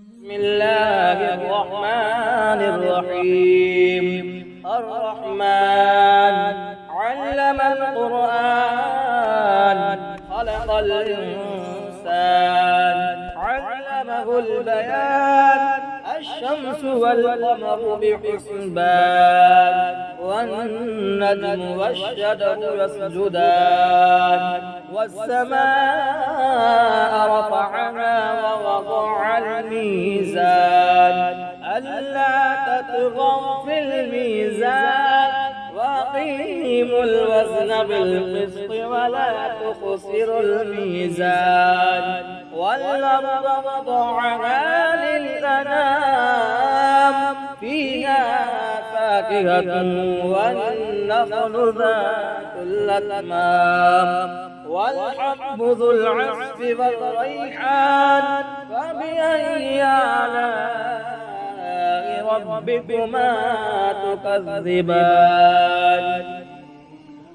بسم الله الرحمن الرحيم. الرحمن علم القرآن خلق الإنسان علمه البيان. الشمس والقمر بحسبان والنجم والشجر يسجدان والسماء رفعها ووضع الميزان ألا تطغوا في الميزان وأقيموا الوزن بالقسط ولا تخسروا الميزان والأرض وضعها للأنام فيها فاكهة والنخل ذات الأكمام والحب ذو العصف والريحان فبأي آلاء ربكما تكذبان.